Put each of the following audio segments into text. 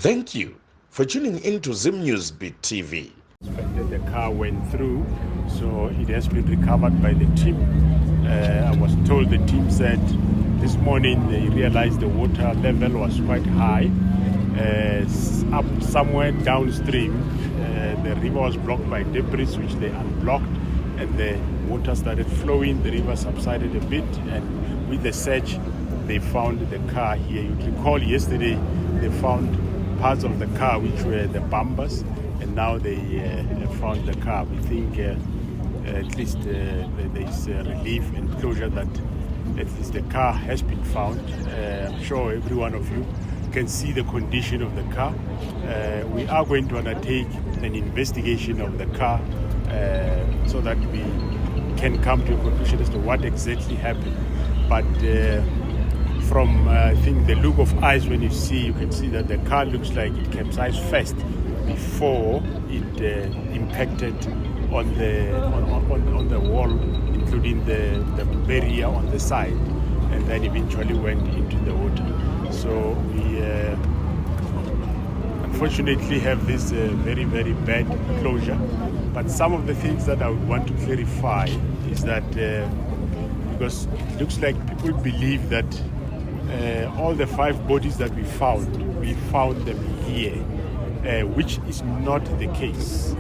Thank you for tuning in to Zim News Beat TV. The car went through, so it has been recovered by the team. I was told the team said this morning they realized the water level was quite high. Up somewhere downstream, the river was blocked by debris, which they unblocked, and the water started flowing. The river subsided a bit, and with the search, they found the car here. You recall yesterday they found parts of the car which were the bumpers, and now they found the car. We think at least there is relief and closure that at least the car has been found. I'm sure every one of you can see the condition of the car. We are going to undertake an investigation of the car so that we can come to a conclusion as to what exactly happened. But from I think the look of eyes, when you can see that the car looks like it capsized first before it impacted on the wall, including the barrier on the side, and then eventually went into the water. So we unfortunately have this very, very bad closure. But some of the things that I would want to clarify is that because it looks like people believe that all the 5 bodies that we found them here, which is not the case.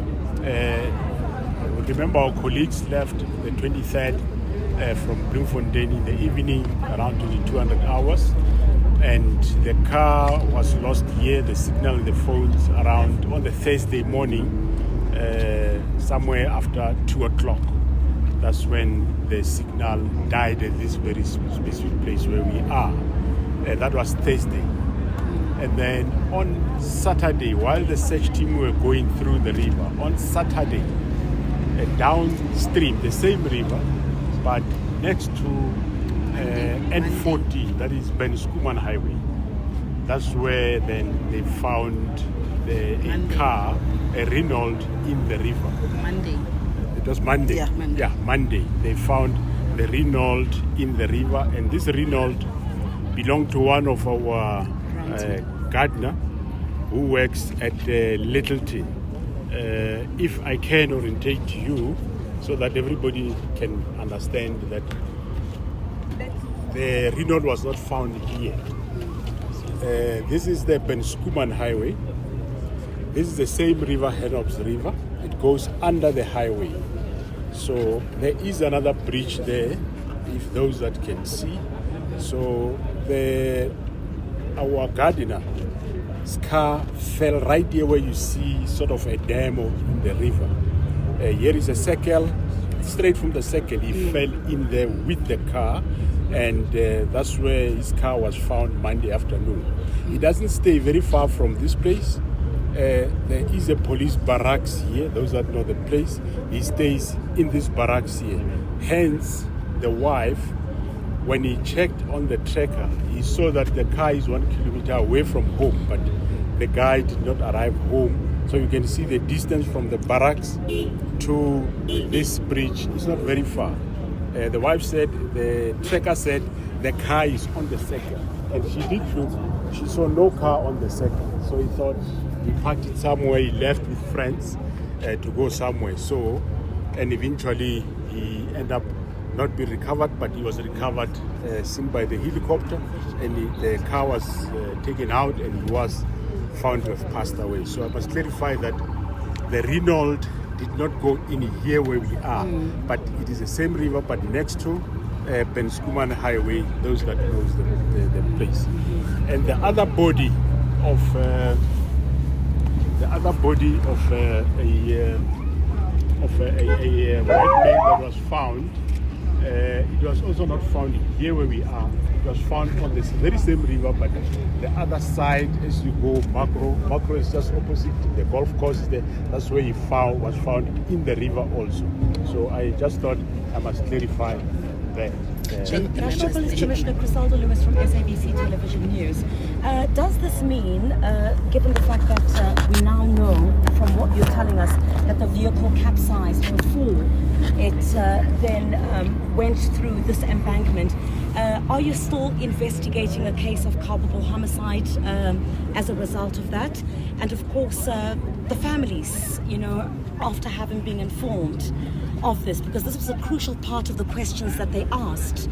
Remember, our colleagues left the 23rd from Bloemfontein in the evening around 2200 hours, and the car was lost here, the signal and the phones around on the Thursday morning, somewhere after 2 o'clock. That's when the signal died at this very specific place where we are. That was Thursday. And then on Saturday, while the search team were going through the river, on Saturday, downstream, the same river, but next to N40, that is Ben Schoeman Highway, that's where then they found a car, a Renault, in the river. Monday. It was Monday. Yeah, Monday. Yeah, Monday. They found the Renault in the river, and this Renault belonged to one of our gardener who works at Littleton. If I can orientate you so that everybody can understand that the Renault was not found here. This is the Ben Schoeman Highway. This is the same river, Hennops River. It goes under the highway. So there is another bridge there, if those that can see. So our gardener's car fell right here where you see sort of a dam in the river. Here is a circle. Straight from the circle, he fell in there with the car, and that's where his car was found Monday afternoon. He doesn't stay very far from this place. There is a police barracks here, those that know the place. He stays in this barracks here. Hence, the wife, when he checked on the tracker, he saw that the car is 1 kilometer away from home, but the guy did not arrive home. So you can see the distance from the barracks to this bridge is not very far. The wife said, the tracker said, the car is on the circle. And she did look, she saw no car on the circle. So he thought he parked it somewhere, he left with friends to go somewhere. So, and eventually he ended up not being recovered, but he was recovered seen by the helicopter, and the car was taken out, and he was found to have passed away. So I must clarify that the Renault did not go in here where we are, but it is the same river, but next to Ben Schoeman Highway, those that knows the place. And the other body of a white male that was found, it was also not found here where we are. It was found on this very same river, but the other side as you go, Macro is just opposite, the golf course is there. That's where he was found in the river also. So I just thought I must clarify that. National Police Commissioner Criselda Lewis from SABC Television News. Does this mean, given the fact that we now know from what you're telling us that the vehicle capsized before it then went through this embankment, are you still investigating a case of culpable homicide as a result of that? And of course, the families, after having been informed of this, because this was a crucial part of the questions that they asked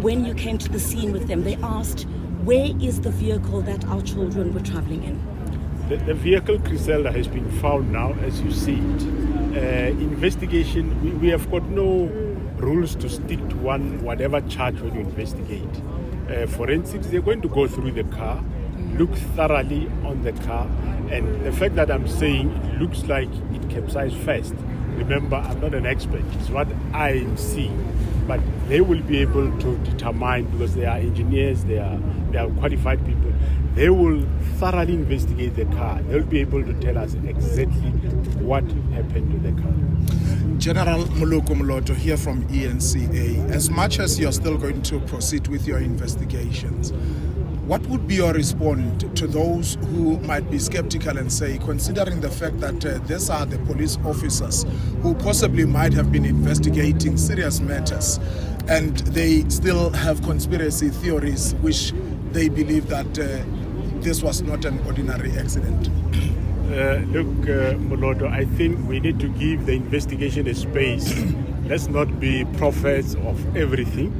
when you came to the scene with them. They asked, where is the vehicle that our children were traveling in? The vehicle, Criselda, has been found now, as you see it. Investigation, we have got no rules to stick to whatever charge when you investigate. Forensics, they're going to go through the car, look thoroughly on the car, and the fact that I'm saying it looks like it capsized first. Remember, I'm not an expert, it's what I'm seeing. But they will be able to determine, because they are engineers, they are qualified people. They will thoroughly investigate the car. They'll be able to tell us exactly what happened to the car. General Muluku Moloto here from ENCA. As much as you're still going to proceed with your investigations, what would be your response to those who might be skeptical and say, considering the fact that these are the police officers who possibly might have been investigating serious matters, and they still have conspiracy theories which they believe that this was not an ordinary accident? Look, Moloto, I think we need to give the investigation a space. Let's not be prophets of everything.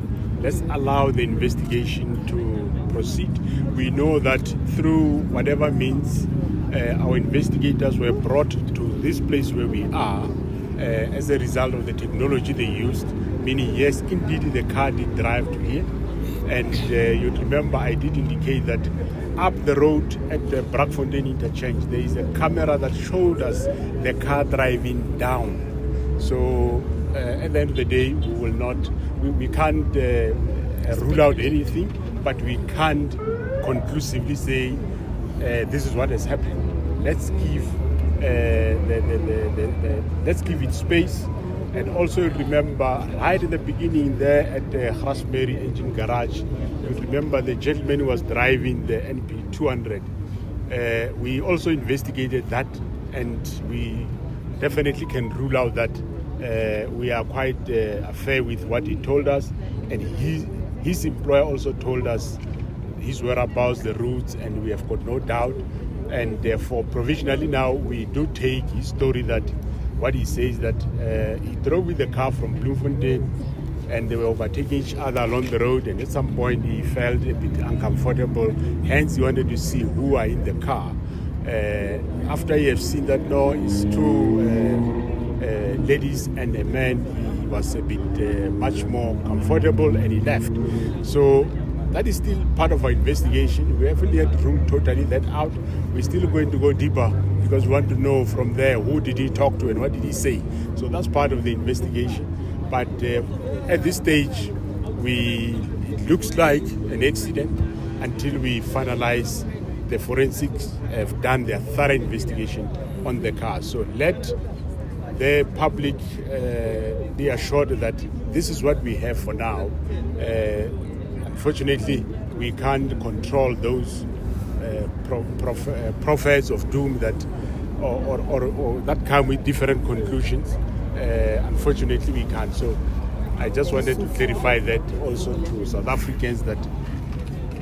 Let's allow the investigation to proceed. We know that through whatever means our investigators were brought to this place where we are as a result of the technology they used, meaning yes, indeed the car did drive to here. And you'd remember I did indicate that up the road at the Brakfontein interchange, there is a camera that showed us the car driving down. So at the end of the day, we can't rule out anything, but we can't conclusively say this is what has happened. Let's give let's give it space. And also remember, right at the beginning there at the Grasberry Engine Garage, you remember the gentleman who was driving the NP 200. We also investigated that, and we definitely can rule out that we are quite fair with what he told us. And his employer also told us his whereabouts, the routes, and we have got no doubt. And therefore, provisionally now, we do take his story that what he says that he drove with the car from Bloemfontein and they were overtaking each other along the road, and at some point he felt a bit uncomfortable, hence he wanted to see who are in the car. After he has seen that no, it's two ladies and a man, he was a bit much more comfortable and he left. So that is still part of our investigation. We haven't yet ruled totally that out. We're still going to go deeper because we want to know from there who did he talk to and what did he say. So that's part of the investigation. But at this stage, it looks like an accident until we finalize. The forensics have done their thorough investigation on the car. So let the public be assured that this is what we have for now. Unfortunately, we can't control those prophets of doom that or that come with different conclusions. Unfortunately, we can't. So I just wanted to clarify that also to South Africans, that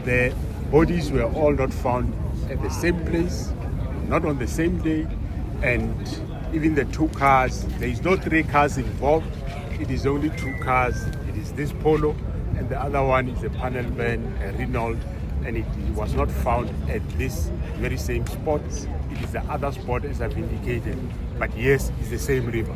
the bodies were all not found at the same place, not on the same day, and even the two cars, there is no three cars involved. It is only two cars. It is this Polo, and the other one is a panel van, a Renault, and it was not found at this very same spot. It is the other spot, as I've indicated, but yes, it's the same river.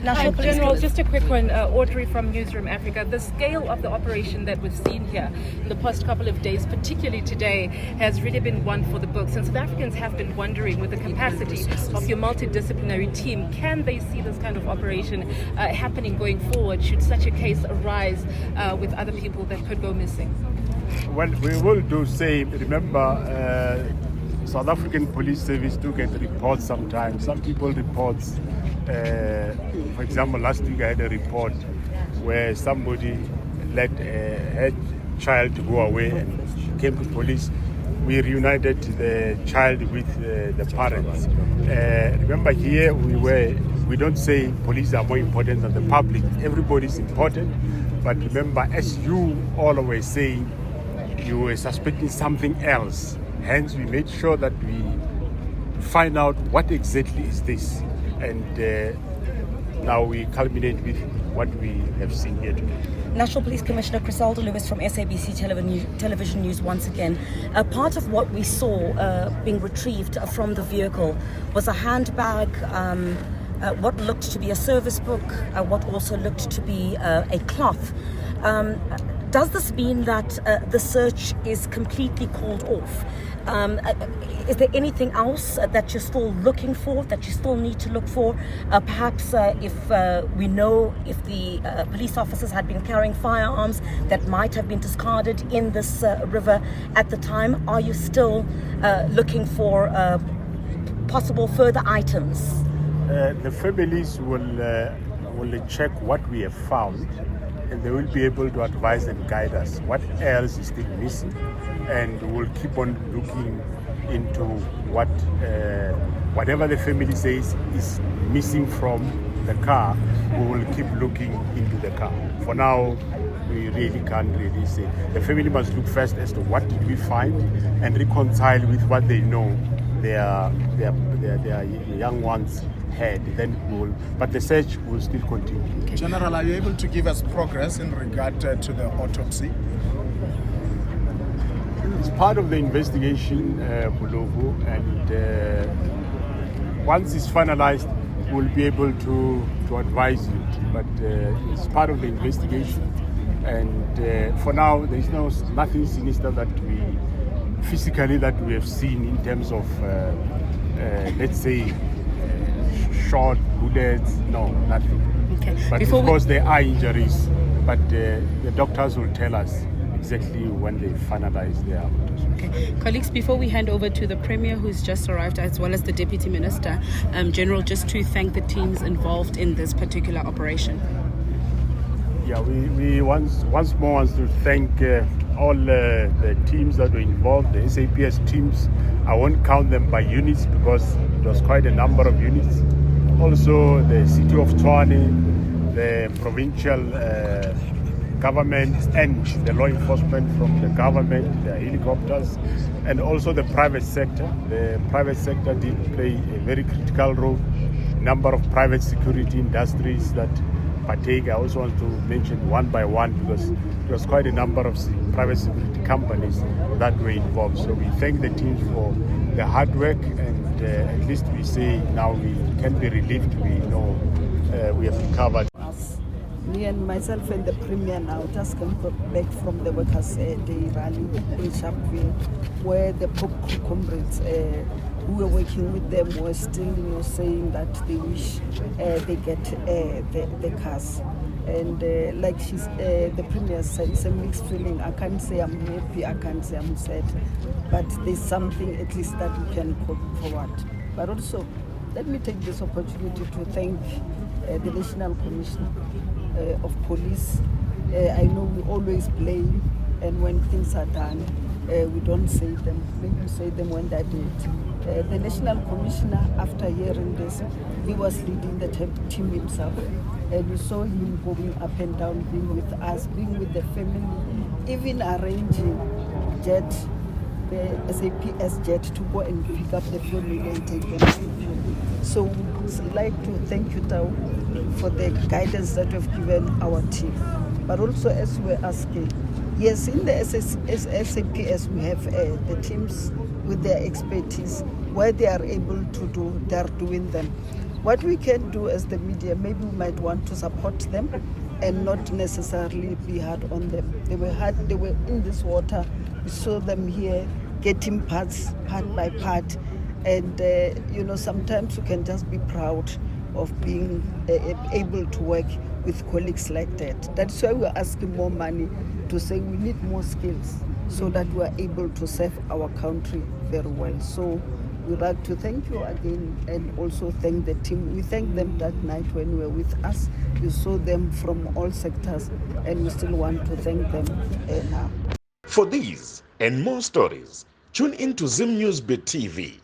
General, just a quick one, Audrey from Newsroom Africa. The scale of the operation that we've seen here in the past couple of days, particularly today, has really been one for the books. And South Africans have been wondering, with the capacity of your multidisciplinary team, can they see this kind of operation happening going forward should such a case arise with other people that could go missing? Well, we will do same. Remember, South African Police Service do get reports sometimes. Some people report, for example, last week I had a report where somebody let her child to go away, and she came to police. We reunited the child with the parents. Remember, here we don't say police are more important than the public. Everybody is important. But remember, as you all were saying, you were suspecting something else. Hence, we made sure that we find out what exactly is this. And now we culminate with what we have seen here today. National Police Commissioner Crisaldo Lewis from SABC Television News once again. Part of what we saw being retrieved from the vehicle was a handbag, what looked to be a service book, what also looked to be a cloth. Does this mean that the search is completely called off? Is there anything else that you're still looking for, that you still need to look for? Perhaps if we know if the police officers had been carrying firearms that might have been discarded in this river at the time, are you still looking for possible further items? The families will check what we have found, and they will be able to advise and guide us what else is still missing, and we'll keep on looking into whatever the family says is missing from the car. We will keep looking into the car. For now, we really can't really say. The family must look first as to what did we find and reconcile with what they know their young ones had. Then but the search will still continue. Okay. General, are you able to give us progress in regard to the autopsy? It's part of the investigation, Bulugu, and once it's finalized, we'll be able to advise you. But it's part of the investigation, and for now, there's nothing sinister that we physically that we have seen in terms of, let's say, short bullets. No, nothing. Okay. But of course, there are injuries, but the doctors will tell us exactly when they finalize their autopsy. Okay. Colleagues, before we hand over to the Premier who's just arrived, as well as the Deputy Minister, General, just to thank the teams involved in this particular operation. Yeah, we once more want to thank all the teams that were involved, the SAPS teams. I won't count them by units because it was quite a number of units. Also the city of Tshwane, the provincial government and the law enforcement from the government, the helicopters, and also the private sector. The private sector did play a very critical role. Number of private security industries that partake. I also want to mention one by one because there was quite a number of private security companies that were involved. So we thank the teams for the hard work, and at least we say now we can be relieved. We know we have recovered. Me and myself and the Premier now just came back from the Workers' Day rally in Sharpeville, where the Pop comrades who were working with them were still saying that they wish they get the cars. And like the Premier said, it's a mixed feeling. I can't say I'm happy, I can't say I'm sad, but there's something at least that we can go forward. But also, let me take this opportunity to thank the National Commissioner of Police. I know we always blame, and when things are done, we don't say them. Maybe we say them when they're dead. The National Commissioner, after hearing this, he was leading the team himself, and we saw him going up and down, being with us, being with the family, even arranging the SAPS jet to go and pick up the family and take them to. So we'd like to thank you, Tao, for the guidance that you've given our team. But also, as we're asking, yes, in the SAPS we have the teams with their expertise, where they are able to do, they are doing them. What we can do as the media, maybe we might want to support them and not necessarily be hard on them. They were in this water. We saw them here getting parts, part by part. And, sometimes you can just be proud of being able to work with colleagues like that. That's why we're asking more money to say we need more skills so that we're able to serve our country very well. So we'd like to thank you again and also thank the team. We thanked them that night when you were with us. You saw them from all sectors, and we still want to thank them now. For these and more stories, tune into Zim News Bit TV